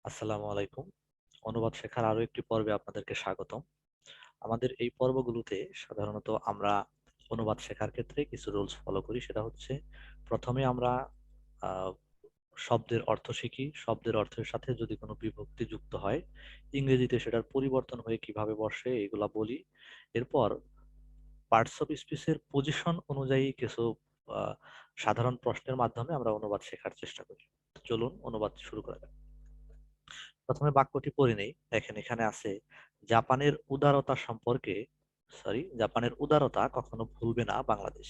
আসসালামু আলাইকুম। অনুবাদ শেখার আরো একটি পর্বে আপনাদেরকে স্বাগতম। আমাদের এই পর্বগুলোতে সাধারণত আমরা অনুবাদ শেখার ক্ষেত্রে কিছু রুলস ফলো করি। সেটা হচ্ছে প্রথমে আমরা আহ, শব্দের অর্থ শিখি। শব্দের অর্থের সাথে যদি কোনো বিভক্তি যুক্ত হয়, ইংরেজিতে সেটার পরিবর্তন হয়ে কিভাবে বসে এগুলা বলি। এরপর পার্টস অফ স্পিচের পজিশন অনুযায়ী কিছু আহ, সাধারণ প্রশ্নের মাধ্যমে আমরা অনুবাদ শেখার চেষ্টা করি। তো চলুন অনুবাদ শুরু করা যাক। প্রথমে বাক্যটি পড়ে নেই। দেখেন এখানে আছে, জাপানের উদারতা সম্পর্কে, জাপানের উদারতা কখনো ভুলবে না বাংলাদেশ।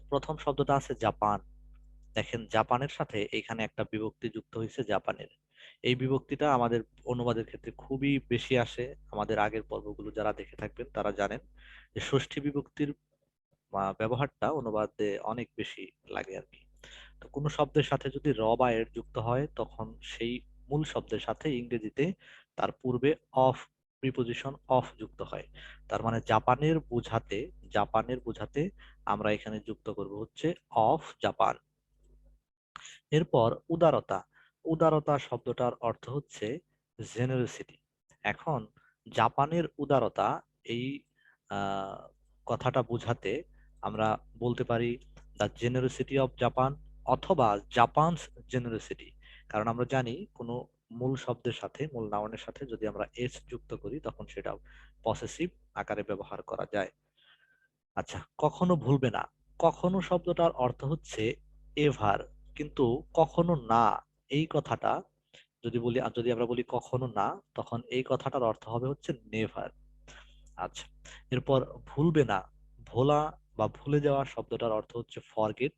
প্রথম শব্দটা আছে জাপান। দেখেন জাপানের সাথে এখানে একটা বিভক্তি যুক্ত হয়েছে, জাপানের। এই বিভক্তিটা আমাদের অনুবাদের ক্ষেত্রে খুবই বেশি আসে। আমাদের আগের পর্বগুলো যারা দেখে থাকবেন তারা জানেন যে ষষ্ঠী বিভক্তির ব্যবহারটা অনুবাদে অনেক বেশি লাগে আর কি। তো কোনো শব্দের সাথে যদি র বা এর যুক্ত হয়, তখন সেই মূল শব্দের সাথে ইংরেজিতে তার পূর্বে অফ, প্রিপজিশন অফ যুক্ত হয়। তার মানে জাপানের বোঝাতে আমরা এখানে যুক্ত করব হচ্ছে অফ জাপান। এরপর উদারতা। উদারতা শব্দটার অর্থ হচ্ছে জেনারসিটি। এখন জাপানের উদারতা, এই আহ, কথাটা বোঝাতে আমরা বলতে পারি দ্য জেনারসিটি অফ জাপান, অথবা জাপানস জেনারসিটি। কারণ আমরা জানি কোনো মূল শব্দের সাথে, মূল নাউনের সাথে যদি আমরা এস যুক্ত করি তখন সেটা পসেসিভ আকারে ব্যবহার করা যায়। আচ্ছা, কখনো ভুলবে না। কখনো শব্দটার অর্থ হচ্ছে এভার, কিন্তু কখনো না, এই কথাটা যদি আমরা বলি কখনো না, তখন এই কথাটার অর্থ হবে হচ্ছে নেভার। আচ্ছা, এরপর ভুলবে না। ভোলা বা ভুলে যাওয়া শব্দটার অর্থ হচ্ছে ফরগেট,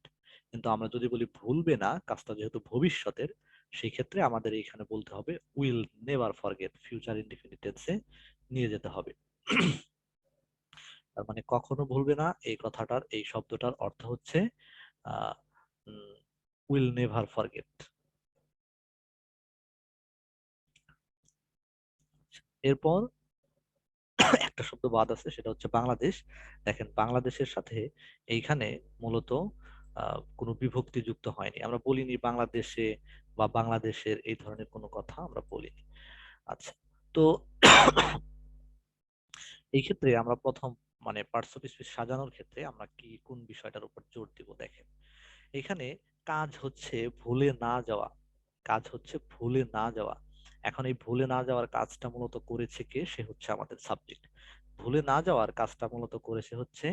কিন্তু আমরা যদি বলি ভুলবে না, কাজটা যেহেতু ভবিষ্যতের, সেই ক্ষেত্রে আমাদের এখানে বলতে হবে will never forget, future indefinite টেন্সে নিয়ে যেতে হবে। তার মানে কখনো ভুলবে না এই কথাটার, এই শব্দটার অর্থ হচ্ছে উইল নেভার ফরগেট। এরপর একটা শব্দ বাদ আছে, সেটা হচ্ছে বাংলাদেশ। দেখেন বাংলাদেশের সাথে এইখানে মূলত কোনো বিভক্তি যুক্ত হয়নি। আমরা বলিনি বাংলাদেশে বা বাংলাদেশের, এই ধরনের কোনো কথা আমরা বলিনি। আচ্ছা, তো এই ক্ষেত্রে আমরা প্রথম মানে পার্টস অফ স্পিচ সাজানোর ক্ষেত্রে আমরা কি কোন বিষয়টার উপর জোর দিব দেখেন। এখানে কাজ হচ্ছে ভুলে না যাওয়া। কাজ হচ্ছে ভুলে না যাওয়া। এখন এই ভুলে না যাওয়ার কাজটা মূলত করেছে কে? সে হচ্ছে আমাদের সাবজেক্ট। ভুলে না যাওয়ার কাজটা মূলত করেছে হচ্ছে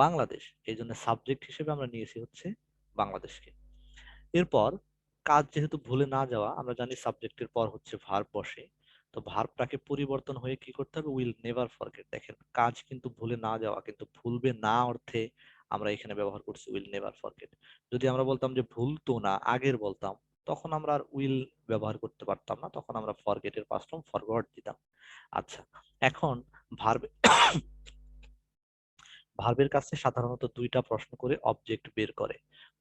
বাংলাদেশ, এই জন্য সাবজেক্ট হিসেবে আমরা নিয়েছি হচ্ছে বাংলাদেশকে। এরপর কাজ যেহেতু ভুলে না যাওয়া, আমরা জানি সাবজেক্টের পর হচ্ছে ভার্ব বসে। তো ভার্বটাকে পরিবর্তন হয়ে কি করতে হবে? Will never forget. দেখেন কাজ কিন্তু ভুলে না যাওয়া, কিন্তু ভুলবে না অর্থে আমরা এখানে ব্যবহার করছি উইল নেভার ফরগেট। যদি আমরা বলতাম যে ভুলতো না, আগের বলতাম, তখন আমরা আর উইল ব্যবহার করতে পারতাম না, তখন আমরা ফরগেটের পাস্ট ফর্ম ফরগট দিতাম। আচ্ছা, এখন ভার্ব ভার্বের কাছে সাধারণত দুইটা প্রশ্ন করে অবজেক্ট বের করে।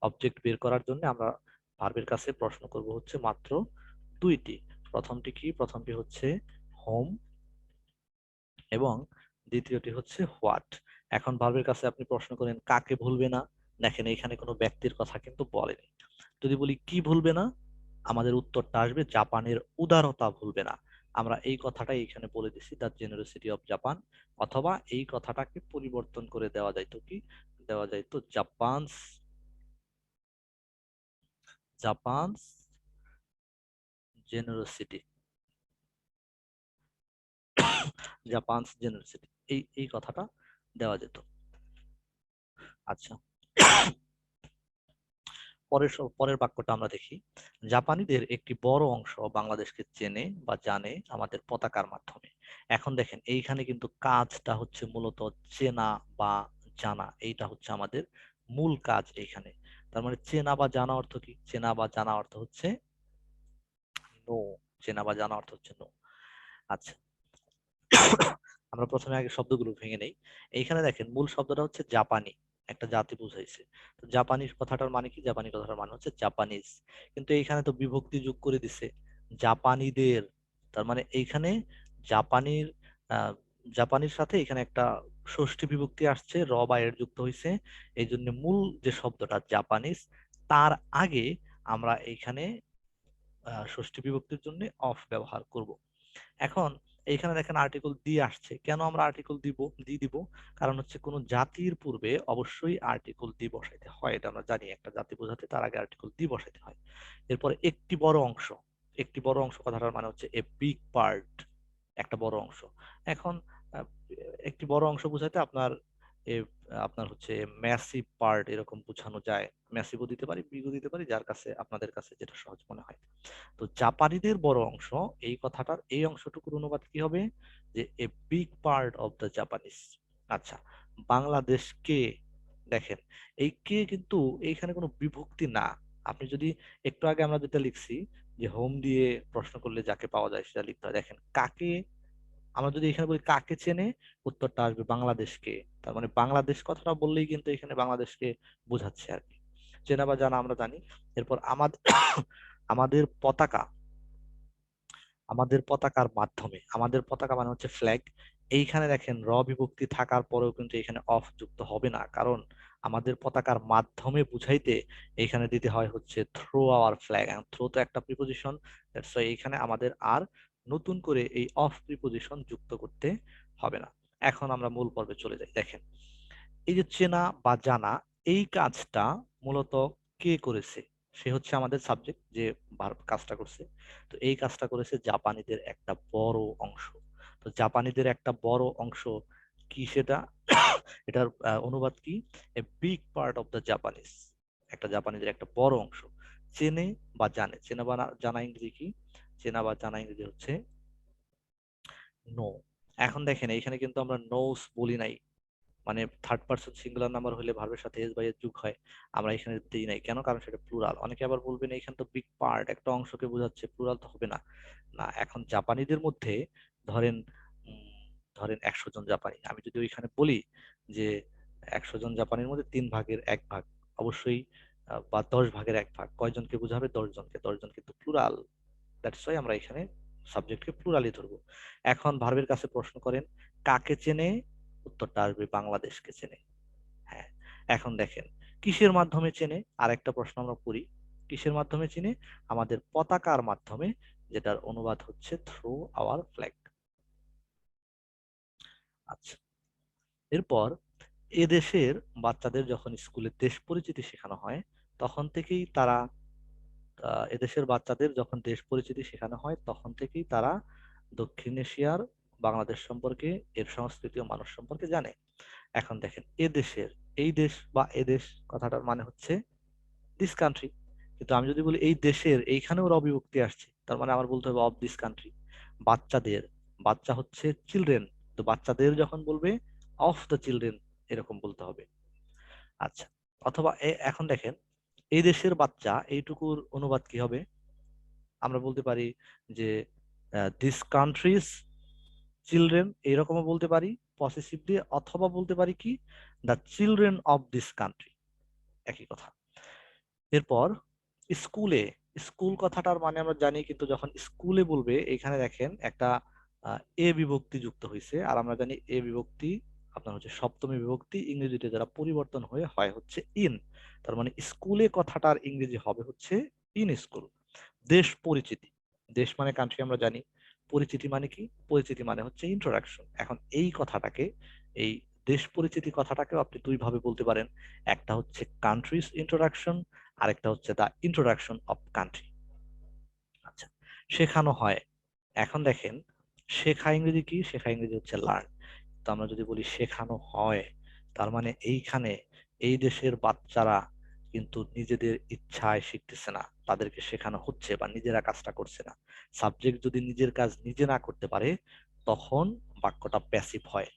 অবজেক্ট বের করার জন্য আমরা ভার্বের কাছে প্রশ্ন করব হচ্ছে মাত্র দুইটি। প্রথমটি কি? প্রথমটি হচ্ছে হোম, এবং দ্বিতীয়টি হচ্ছে হোয়াট। এখন ভার্বের কাছে আপনি প্রশ্ন করেন কাকে ভুলবে না, দেখেন এখানে কোনো ব্যক্তির কথা কিন্তু বলেনি। যদি বলি কি ভুলবে না, আমাদের উত্তরটা আসবে জাপানের উদারতা ভুলবে না। আমরা এই কথাটাই এখানে বলে দিছি, দ্য জেনারসিটি অফ জাপান। অথবা এই কথাটাকে পরিবর্তন করে দেওয়া যাইতো কি? দেওয়া যাইতো জাপানস, জাপানস জেনারসিটি, জাপানস জেনারসিটি, এই কথাটা দেওয়া যেত। আচ্ছা, পরের বাক্যটা আমরা দেখি। জাপানিদের একটি বড় অংশ বাংলাদেশকে চেনে বা জানে আমাদের পতাকার মাধ্যমে। এখন দেখেন এইখানে কিন্তু কাজটা হচ্ছে মূলত চেনা বা জানা, এইটা হচ্ছে আমাদের মূল কাজ এইখানে। তার মানে চেনা বা জানা অর্থ কি? চেনা বা জানা অর্থ হচ্ছে নো। চেনা বা জানা অর্থ হচ্ছে নো। আচ্ছা, আমরা প্রথমে আগে শব্দগুলো ভেঙে নেই। এইখানে দেখেন মূল শব্দটা হচ্ছে জাপানি, একটা জাতি বুঝাইছে। তো জাপানি কথাটার মানে কি? জাপানি কথাটার মানে হচ্ছে জাপানিজ। কিন্তু এইখানে তো বিভক্তি যোগ করে দিছে, জাপানিদের। তার মানে এইখানে জাপানির আহ জাপানির সাথে এখানে একটা ষষ্ঠী বিভক্তি আসছে, র বা এর যুক্ত হয়েছে। এই জন্য মূল যে শব্দটা জাপানিজ, তার আগে আমরা এইখানে ষষ্ঠী বিভক্তির জন্য অফ ব্যবহার করব। এখন এইখানে দেখেন আর্টিকেল দিয়ে আসছে, কেন আমরা আর্টিকেল দিব? কারণ হচ্ছে কোন জাতির পূর্বে অবশ্যই আর্টিকেল দি বসাইতে হয়, এটা আমরা জানি। একটা জাতি বোঝাতে তার আগে আর্টিকেল দি বসাইতে হয়। এরপর একটি বড় অংশ, একটি বড় অংশ কথাটার মানে হচ্ছে এ বিগ পার্ট, একটা বড় অংশ। এখন আহ, একটি বড় অংশ বোঝাতে আপনার হচ্ছে ম্যাসিভ পার্ট এরকম বোঝানো যায়। ম্যাসিভও দিতে পারি, বিগও দিতে পারি, যার কাছে আপনাদের কাছে যেটা সহজ মনে হয়। তো জাপানিদের বড় অংশ, এই কথাটার এই অংশটুকুর অনুবাদ কি হবে? যে a big part of the Japanese. আচ্ছা, বাংলাদেশকে, দেখেন এই কে কিন্তু এইখানে কোনো বিভক্তি না। আপনি যদি একটু আগে আমরা যেটা লিখছি যে হোম দিয়ে প্রশ্ন করলে যাকে পাওয়া যায় সেটা লিখতে হয়, দেখেন কাকে, আমরা যদি এখানে বলি কাকে চেনে, উত্তরটা আসবে বাংলাদেশকে। তার মানে বাংলাদেশ কথাটা বললেই কিন্তু এখানে বাংলাদেশকে বোঝাচ্ছে আর কি। চেনা বা জানা আমরা জানি। এরপর আমাদের আমাদের পতাকা, আমাদের পতাকার মাধ্যমে, আমাদের পতাকা মানে হচ্ছে ফ্ল্যাগ। এইখানে দেখেন র বিভক্তি থাকার পরেও কিন্তু এখানে অফ যুক্ত হবে না, কারণ আমাদের পতাকার মাধ্যমে বুঝাইতে এইখানে দিতে হয় হচ্ছে থ্রো আওয়ার ফ্ল্যাগ। থ্রো তো একটা প্রিপোজিশন, দ্যাটস ওয়াই এইখানে আমাদের আর নতুন করে এই অফ প্রিপোজিশন যুক্ত করতে হবে না। এখন আমরা মূল পর্বে চলে যাই। দেখেন এই যে চেনা বা জানা, এই কাজটা মূলত কে করেছে? সে হচ্ছে আমাদের সাবজেক্ট যে কাজটা করছে। তো এই কাজটা করেছে জাপানিদের একটা বড় অংশ। তো জাপানিদের একটা বড় অংশ কি সেটা? এটার অনুবাদ কি? A big part of the Japanese, একটা জাপানিদের একটা বড় অংশ। চেনে বা জানে, চেনা বা জানা ইংরেজি কি? চেনা বা জানা ইংরেজি হচ্ছে নো। এখন দেখেন এইখানে কিন্তু আমরা নোস বলি নাই, মানে থার্ড পারসন সিঙ্গুলার নাম্বার হলে ভার্বের সাথে এস বাই এর যোগ হয়, আমরা এখানে দিই নাই। কেন? কারণ সেটা প্লুরাল। অনেকে আবার বলবেন এখানে তো বিগ পার্ট, একটা অংশকে বোঝাচ্ছে, প্লুরাল তো হবে না। না, এখন জাপানিদের মধ্যে ধরেন ধরেন 100 জন জাপানি, আমি যদি ওইখানে বলি যে 100 জন জাপানির মধ্যে 3/1 ভাগ অবশ্যই, বা 10/1 ভাগ, কয়জনকে বোঝাবে? 10 জনকে। 10 জন কিন্তু প্লুরাল, দ্যাটস ওয়াই আমরা এখানে সাবজেক্টকে প্লুরালি ধরবো। এখন ভার্বের কাছে প্রশ্ন করেন কাকে চেনে, উত্তরটা আসবে বাংলাদেশকে চেনে। হ্যাঁ, এখন দেখেন কিসের মাধ্যমে চেনে, আরেকটা প্রশ্ন আমরা করি, কিসের মাধ্যমে চিনে? আমাদের পতাকার মাধ্যমে, যেটার অনুবাদ হচ্ছে থ্রু আওয়ার ফ্ল্যাগ। আচ্ছা, এরপর এদেশের বাচ্চাদের যখন স্কুলে দেশ পরিচিতি শেখানো হয়, তখন থেকেই তারা এদেশের বাচ্চাদের যখন দেশ পরিচিতি শেখানো হয় তখন থেকেই তারা দক্ষিণ এশিয়ার বাংলাদেশ সম্পর্কে, এর সংস্কৃতি ও মানুষ সম্পর্কে জানে। এখন দেখেন এদেশের, এই দেশ বা এদেশ কথাটার মানে হচ্ছে দিস কান্ট্রি। কিন্তু আমি যদি বলি এই দেশের, এইখানেও র বিভক্তি আসছে, তার মানে আমার বলতে হবে অফ দিস কান্ট্রি। বাচ্চাদের, বাচ্চা হচ্ছে চিলড্রেন, তো বাচ্চাদের যখন বলবে অফ দ্য চিলড্রেন এরকম বলতে হবে। আচ্ছা, অথবা এখন দেখেন এই দেশের বাচ্চা, এইটুকুর অনুবাদ কি হবে? আমরা বলতে পারি যে দিস কান্ট্রিজ চিলড্রেন, এইরকমও বলতে পারি পসেসিভ দিয়ে, অথবা বলতে পারি কি the children of this country, একই কথা। এরপর স্কুলে, স্কুল কথাটার মানে আমরা জানি, কিন্তু যখন স্কুলে বলবে এখানে দেখেন একটা এ বিভক্তি যুক্ত হয়েছে, আর আমরা জানি এ বিভক্তি আপনার হচ্ছে সপ্তমী বিভক্তি, ইংরেজিতে যারা পরিবর্তন হয়ে হয় হচ্ছে ইন। তার মানে স্কুলে কথাটার ইংরেজি হবে হচ্ছে ইন স্কুল। দেশ পরিচিতি, দেশ মানে কান্ট্রি আমরা জানি, পরিচিতি মানে কি? পরিচিতি মানে হচ্ছে ইন্ট্রোডাকশন। এখন এই কথাটাকে, এই দেশ পরিচিতি কথাটাকেও আপনি দুই ভাবে বলতে পারেন, একটা হচ্ছে কান্ট্রিজ ইন্ট্রোডাকশন, আরেকটা হচ্ছে দা ইন্ট্রোডাকশন অফ কান্ট্রি। আচ্ছা, শেখানো হয়। এখন দেখেন শেখা ইংরেজি কি? শেখা ইংরেজি হচ্ছে লার্ন। তো আমরা যদি বলি শেখানো হয়, তার মানে এইখানে এই দেশের বাচ্চারা কিন্তু নিজেদের ইচ্ছায় শিখতেছে না, তাদেরকে শেখানো হচ্ছে বা নিজেরা কাজটা করছে না। সাবজেক্ট যদি নিজের কাজ নিজে না করতে পারে তখন বাক্যটা প্যাসিভ হয়।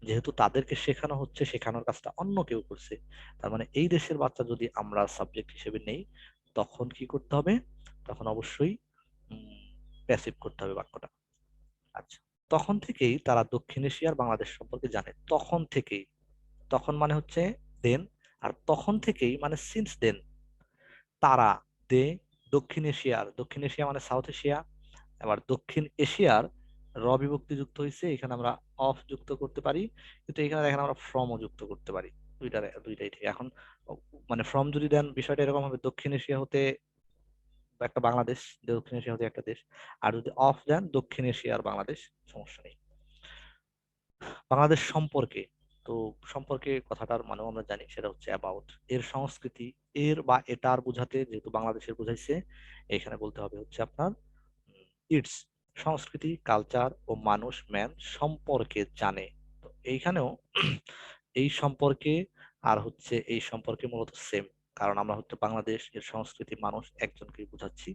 যেহেতু তাদেরকে শেখানো হচ্ছে, শেখানোর কাজটা অন্য কেউ করছে, তার মানে এই দেশের বাচ্চা যদি আমরা সাবজেক্ট হিসেবে নেই, তখন কি করতে হবে? তখন অবশ্যই প্যাসিভ করতে হবে বাক্যটা। আচ্ছা, তখন থেকেই তারা দক্ষিণ এশিয়ার বাংলাদেশ সম্পর্কে জানে, তখন থেকেই। তখন মানে হচ্ছে দেন, আর তখন থেকেই মানে সিন্স দেন। তারা, দে, দক্ষিণ এশিয়ার, দক্ষিণ এশিয়া মানে সাউথ এশিয়া, আবার দক্ষিণ এশিয়ার র বিভক্তি যুক্ত হয়েছে, এখানে আমরা অফ যুক্ত করতে পারি, কিন্তু এখানে দেখেন আমরা ফ্রমও যুক্ত করতে পারি। দুইটাই ঠিক। এখন মানে ফ্রম যদি দেন বিষয়টা এরকম হবে, দক্ষিণ এশিয়া হতে একটা বাংলাদেশ, দক্ষিণ এশিয়া হতে একটা দেশ। আর যদি অফ দেন দক্ষিণ এশিয়া আর বাংলাদেশ, সমস্যা নেই। বাংলাদেশ সম্পর্কে, তো সম্পর্কে কথাটার মানেও আমরা জানি, সেটা হচ্ছে অ্যাবাউট। এর সংস্কৃতি, এর বা এটার বোঝাতে যেহেতু বাংলাদেশের বোঝাইছে, এখানে বলতে হবে হচ্ছে আপনার ইটস। সংস্কৃতি, কালচার ও মানুষ, ম্যান সম্পর্কে জানে। তো এইখানেও এই সম্পর্কে আর হচ্ছে এই সম্পর্কে মূলত সেম, কারণ আমরা হচ্ছে বাংলাদেশ, এর সংস্কৃতি, মানুষ একজনকেই বোঝাচ্ছি।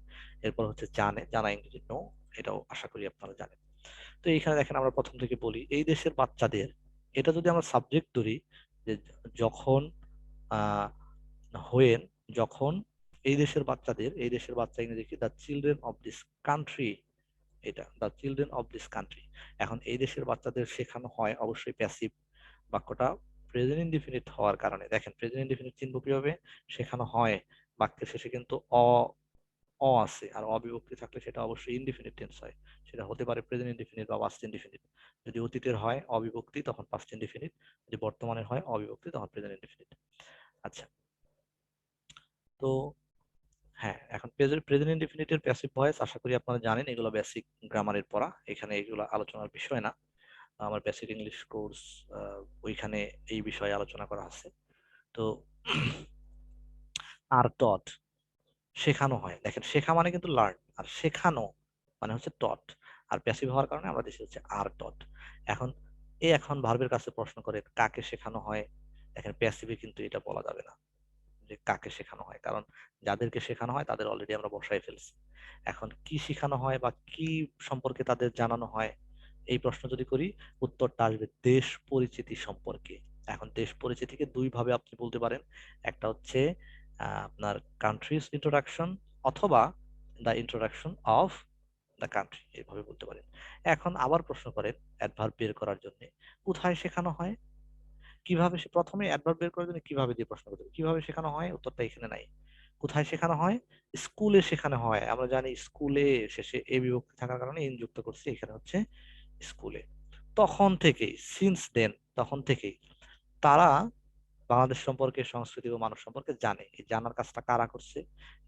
এরপর হচ্ছে জানে, জানা ইংরেজি নো, এটাও আশা করি আপনারা জানেন। তো এইখানে দেখেন আমরা প্রথম থেকে বলি এই দেশের বাচ্চাদের, এটা যদি আমরা সাবজেক্ট ধরি যে যখন আহ হোয়েন, যখন এই দেশের বাচ্চাদের, এই দেশের বাচ্চা ইংরেজি কি, the children of this country, এটা the children of this country. এখন এই দেশের বাচ্চাদের শেখানো হয়, অবশ্যই প্যাসিভ, বাক্যটা প্রেজেন্ট ইনডিফিনিট হওয়ার কারণে, দেখেন প্রেজেন্ট ইনডিফিনিট চিনব কিভাবে, শেখানো হয় বাক্যের শেষে কিন্তু অ অ আছে, আর অবিভক্তি থাকলে সেটা অবশ্যই ইনডিফিনিট টেন্স হয়। সেটা হতে পারে প্রেজেন্ট ইনডিফিনিট বা পাস্ট ইনডিফিনিট। যদি অতীতের হয় অবিভক্তি তখন পাস্ট ইনডিফিনিট, যদি বর্তমানের হয় অবিভক্তি তখন প্রেজেন্ট ইনডিফিনিট। আচ্ছা, তো হ্যাঁ, এখন প্রেজেন্ট ইনডিফিনিটের প্যাসিভ ভয়েস আশা করি আপনারা জানেন, এগুলো বেসিক গ্রামারের পড়া, এখানে এগুলো আলোচনার বিষয় না। আমার বেসিক ইংলিশ কোর্স ওইখানে এই বিষয়ে আলোচনা করা আছে। তো আর টট, শেখানো হয়, দেখেন শেখা মানে কিন্তু লার্ন, আর শেখানো মানে হচ্ছে টট। আর প্যাসিভ হওয়ার কারণে আমরা দেশে হচ্ছে আর টট। এখন এখন ভার্বের কাছে প্রশ্ন করে কাকে শেখানো হয়, দেখেন প্যাসিভে কিন্তু এটা বলা যাবে না যে কাকে শেখানো হয়, কারণ যাদেরকে শেখানো হয় তাদের অলরেডি আমরা বসায় ফেলছি। এখন কি শেখানো হয় বা কি সম্পর্কে তাদের জানানো হয়, এই প্রশ্ন যদি করি, উত্তরটা আসবে দেশ পরিচিতি সম্পর্কে। এখন দেশ পরিচিতিকে দুই ভাবে আপনি বলতে পারেন, একটা হচ্ছে আপনার কান্ট্রিজ ইন্ট্রোডাকশন, অথবা the introduction of the country, এইভাবে বলতে পারেন। এখন আবার প্রশ্ন করেন অ্যাডভার্ব বের করার জন্য, কোথায় শেখানো হয়, কিভাবে, সে প্রথমে অ্যাডভার্ব বের করার জন্য কিভাবে দিয়ে প্রশ্ন করতে হবে, কিভাবে শেখানো হয়, উত্তরটা এখানে নাই। কোথায় শেখানো হয়, স্কুলে শেখানো হয়, আমরা জানি স্কুলে শেষে এ বিভক্তি থাকার কারণে ইন যুক্ত করছি, এখানে হচ্ছে স্কুলে। তখন থেকেই, সিন্স দেন, তখন থেকেই তারা বাংলাদেশ সম্পর্কে, সংস্কৃতি ও মানুষ সম্পর্কে জানে। এই জানার কাজটা কারা করছে,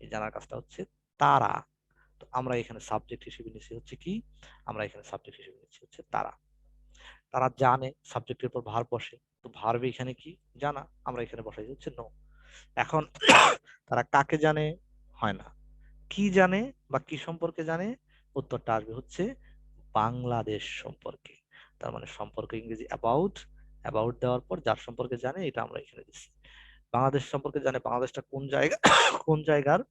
এই জানার কাজটা হচ্ছে তারা। তো আমরা এখানে সাবজেক্ট হিসেবে নিচ্ছি হচ্ছে কি, আমরা এখানে সাবজেক্ট হিসেবে নিচ্ছি হচ্ছে তারা। তারা জানে, সাবজেক্টের পর ভার্ব বসে, তো ভার্ব এখানে কি, জানা, আমরা এখানে বসাই হচ্ছে নো। এখন তারা কাকে জানে, হয় না, কি জানে বা কি সম্পর্কে জানে, উত্তরটা আসবে হচ্ছে বাংলাদেশ সম্পর্কে। তার মানে সম্পর্ক ইংরেজি অ্যাবাউট, অ্যাবাউট দেওয়ার পর যার সম্পর্কে জানে, এটা আমরা এখানে দিচ্ছি। বাংলাদেশ সম্পর্কে জানে, বাংলাদেশটা কোন জায়গা, কোন জায়গার,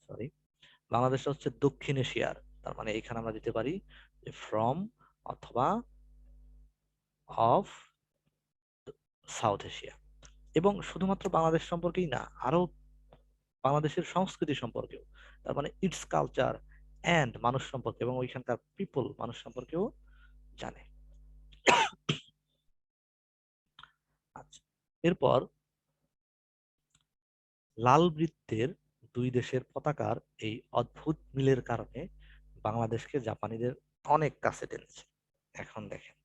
সরি, বাংলাদেশটা হচ্ছে দক্ষিণ এশিয়ার, তার মানে এখানে আমরা দিতে পারি যে ফ্রম, অথবা অফ সাউথ এশিয়া। এবং শুধুমাত্র বাংলাদেশ সম্পর্কেই না, আরো বাংলাদেশের সংস্কৃতি সম্পর্কেও, তার মানে ইটস কালচার এন্ড মানুষ সম্পর্কে, এবং ওইখানকার পিপল, মানুষ সম্পর্কেও জানে। আচ্ছা, এরপর লাল বৃত্তের দুই দেশের পতাকার এই অদ্ভুত মিলের কারণে বাংলাদেশকে জাপানিদের অনেক কাছে টেনেছে। এখন দেখেন,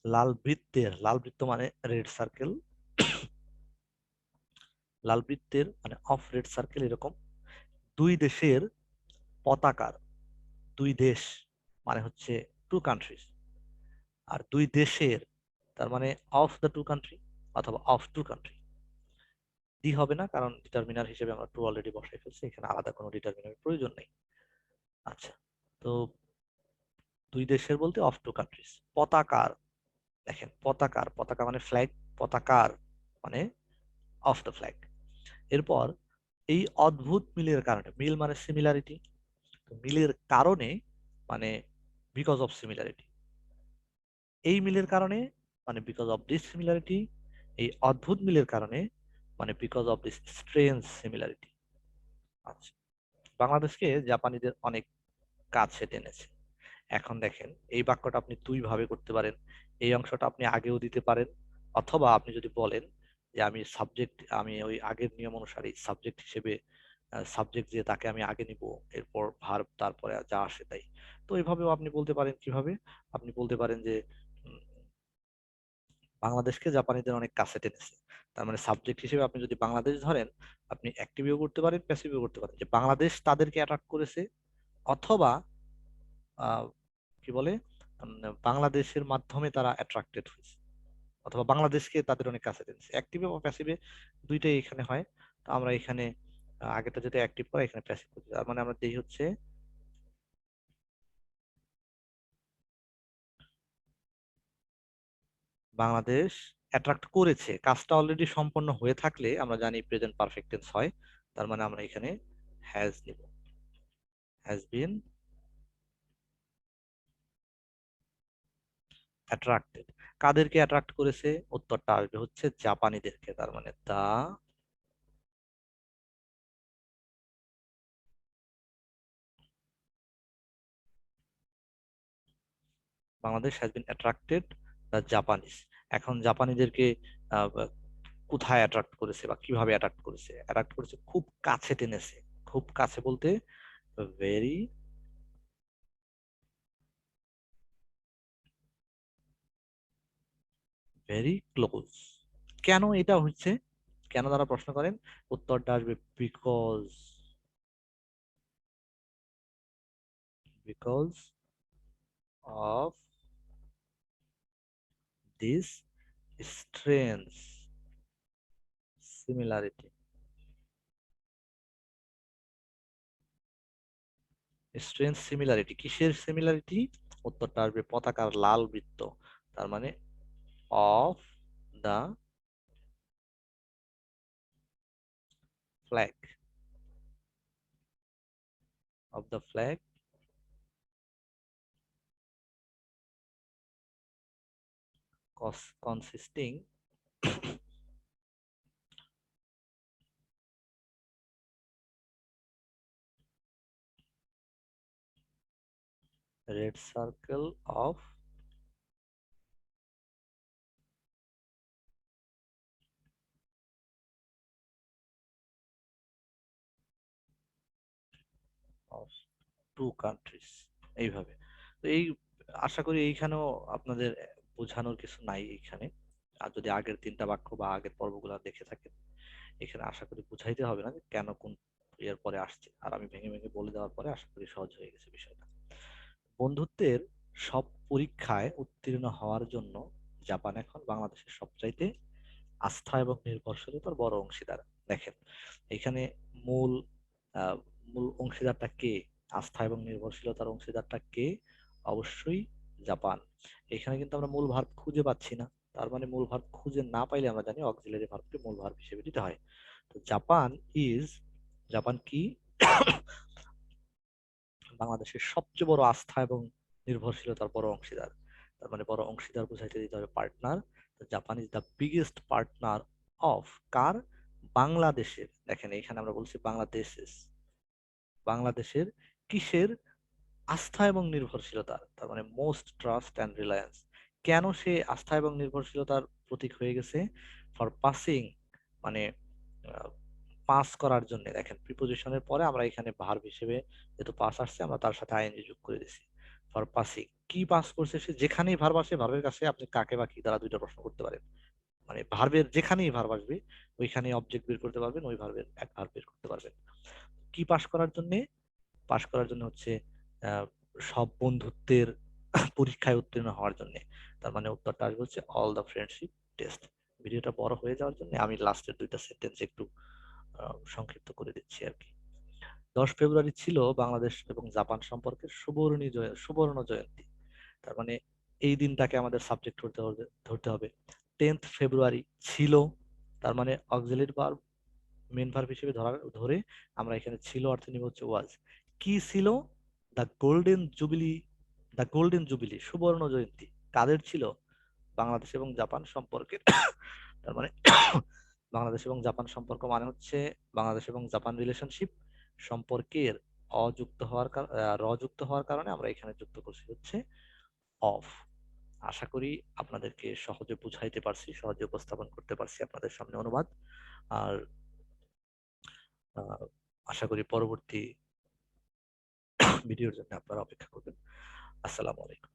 লাল বৃত্তের, লাল বৃত্ত মানে রেড সার্কেল, লাল বৃত্তের মানে অফ রেড সার্কেল, এরকম দুই দেশের পতাকার, দুই দেশ মানে হচ্ছে টু কান্ট্রিজ, আর দুই দেশের তার মানে অফ দ্য টু কান্ট্রি, অথবা অফ টু কান্ট্রি। ডি হবে না, কারণ ডিটারমিনার হিসেবে আমরা টু অলরেডি বসাই ফেলছি, এখানে আলাদা কোনো ডিটারমিনারের প্রয়োজন নেই। আচ্ছা, তো দুই দেশের বলতে অফ টু কান্ট্রিজ। পতাকার, দেখেন পতাকার, পতাকা মানে ফ্ল্যাগ, পতাকার মানে অফ দ্য ফ্ল্যাগ। এরপর এই অদ্ভুত মিলের কারণে, মিল মানে সিমিলারিটি, তো মিলের কারণে মানে বিকজ অফ সিমিলারিটি, এই মিলের কারণে মানে বিকজ অফ দিস সিমিলারিটি, এই অদ্ভুত মিলের কারণে মানে because of this strange similarity. আচ্ছা, বাংলাদেশকে জাপানিদের অনেক কাছে টেনেছে। এখন দেখেন এই বাক্যটা আপনি দুই ভাবে করতে পারেন, এই অংশটা আপনি আগেও দিতে পারেন, অথবা আপনি যদি বলেন যে আমি সাবজেক্ট, আমি ওই আগের নিয়ম অনুসারে সাবজেক্ট হিসেবে, সাবজেক্ট যে তাকে আমি আগে নিব, এরপর ভার্ব, তারপরে যা আসে তাই। তো এইভাবেও আপনি বলতে পারেন, কিভাবে আপনি বলতে পারেন যে উম, বাংলাদেশকে জাপানিদের অনেক কাছে টেনেছে। তার মানে সাবজেক্ট হিসেবে আপনি যদি বাংলাদেশ ধরেন, আপনি অ্যাক্টিভও করতে পারেন, প্যাসিভও করতে পারেন, যে বাংলাদেশ তাদেরকে অ্যাট্রাক্ট করেছে, অথবা আহ, কি বলে, বাংলাদেশের মাধ্যমে তারা অ্যাট্রাক্টেড হয়েছে, অথবা বাংলাদেশকে তাদের অনেক কাছে টেনেছে। অ্যাক্টিভে বা প্যাসিভে দুইটাই এখানে হয়। তো আমরা এখানে আগেটা যদি অ্যাক্টিভ করা, এখানে প্যাসিভ করতে, তার মানে আমরা দেই হচ্ছে বাংলাদেশ অ্যাট্রাক্ট করেছে। কাজটা অলরেডি সম্পন্ন হয়ে থাকলে আমরা জানি প্রেজেন্ট পারফেক্ট টেন্স হয়। তার মানে আমরা এখানে হ্যাজ নিব, হ্যাজ বিন অ্যাট্রাক্টেড। কাদেরকে অ্যাট্রাক্ট করেছে? উত্তরটা আসবে হচ্ছে জাপানিদেরকে। তার মানে the Bangladesh has been attracted the Japanese. এখন জাপানিদেরকে আহ, কোথায় অ্যাট্রাক্ট করেছে বা কিভাবে অ্যাট্রাক্ট করেছে? অ্যাট্রাক্ট করেছে, খুব কাছে টেনেছে। খুব কাছে বলতে ভেরি ভেরি ক্লোজ। কেন এটা হচ্ছে, কেন তারা প্রশ্ন করেন? উত্তরটা আসবে because, because of this strange similarity. Strange similarity, কিসের সিমিলারিটি? উত্তরটা আসবে পতাকার লাল বৃত্ত। তার মানে of the flag, of the flag consisting red circle of of two countries। এইভাবে। তো এই, আশা করি এইখানেও আপনাদের বোঝানোর কিছু নাই এইখানে। আর যদি আগের তিনটা বাক্য বা আগের পর্বগুলো দেখে থাকেন, এখানে আশা করি বুঝাইতে হবে না যে কেন কোন এর পরে আসছে। আর আমি ভেঙে ভেঙে বলে দেওয়ার পরে আশা করি সহজ হয়ে গেছে বিষয়টা। বন্ধুত্বের সব পরীক্ষায় উত্তীর্ণ হওয়ার জন্য জাপান এখন বাংলাদেশের সবচাইতে আস্থা এবং নির্ভরশীলতার বড় অংশীদার। দেখেন এখানে মূল আহ, মূল অংশীদারটা কে? আস্থা এবং নির্ভরশীলতার অংশীদারটা কে? অবশ্যই জাপান। এখানে কিন্তু আমরা মূল ভার্ব খুঁজে পাচ্ছি না। তার মানে মূল ভার্ব খুঁজে না পাইলে আমরা জানি অক্সিলারি ভার্বকে মূল ভার্ব হিসেবে দিতে হয়। তো জাপান ইজ, জাপান কি? বাংলাদেশের সবচেয়ে বড় আস্থা এবং নির্ভরশীলতার বড় অংশীদার। তার মানে বড় অংশীদার বুঝাইতে দিতে হবে partner. Japan is the biggest partner of, কার? বাংলাদেশের। দেখেন এখানে আমরা বলছি বাংলাদেশ, বাংলাদেশের কিসের? আস্থা এবং নির্ভরশীলতার। তার মানে মোস্ট ট্রাস্ট অ্যান্ড রিলায়েন্স। কেন সে আস্থা এবং নির্ভরশীলতার প্রতীক হয়ে গেছে? ফর পাসিং, মানে পাস করার জন্য। দেখেন প্রিপোজিশনের পরে আমরা এখানে ভার্ব হিসেবে যেহেতু পাস আসছে, আমরা তার সাথে আইএনজি যোগ করে দিছি। ফর পাসিং, কি পাস করছে সে? যেখানেই ভার্ব আসে, ভার্বের কাছে আপনি কাকে বা কি দ্বারা দুইটা প্রশ্ন করতে পারেন। মানে ভার্বের যেখানেই ভার্ব আসবে ওইখানে অবজেক্ট বের করতে পারবেন, ওই ভার্বের এক ভার্ব বের করতে পারবেন। কি পাস করার জন্য? পাশ করার জন্য হচ্ছে আহ, সব বন্ধুত্বের পরীক্ষায় উত্তীর্ণ হওয়ার জন্য। তার মানে উত্তরটা আসবে হচ্ছে অল দ্য ফ্রেন্ডশিপ টেস্ট। ভিডিওটা বড় হয়ে যাওয়ার জন্য আমি লাস্টের দুইটা সেন্টেন্স একটু সংক্ষিপ্ত করে দিচ্ছি আর কি। 10 ফেব্রুয়ারি ছিল বাংলাদেশ এবং জাপান সম্পর্কের সুবর্ণ জয়ন্তী। তার মানে এই দিনটাকে আমাদের সাবজেক্ট ধরতে হবে। 10th ফেব্রুয়ারি ছিল, তার মানে অক্সিলারি ভার্ব মেন ভার্ব হিসেবে ধরে আমরা এখানে ছিল অর্থে নিব হচ্ছে ওয়াজ। কি ছিল? The golden jubilee, the golden jubilee সুবর্ণ জয়ন্তী কাদের ছিল? বাংলাদেশ এবং জাপান সম্পর্কের। তার মানে বাংলাদেশ এবং জাপান সম্পর্ক মানে হচ্ছে বাংলাদেশ এবং জাপান রিলেশনশিপ সম্পর্কের র যুক্ত হওয়ার কারণে আমরা এখানে যুক্ত করছি হচ্ছে অফ। আশা করি আপনাদেরকে সহজে বুঝাইতে পারছি, সহজে উপস্থাপন করতে পারছি আপনাদের সামনে অনুবাদ। আর আহ, আশা করি পরবর্তী ভিডিওর জন্য আপনারা অপেক্ষা করবেন। আসসালামু আলাইকুম।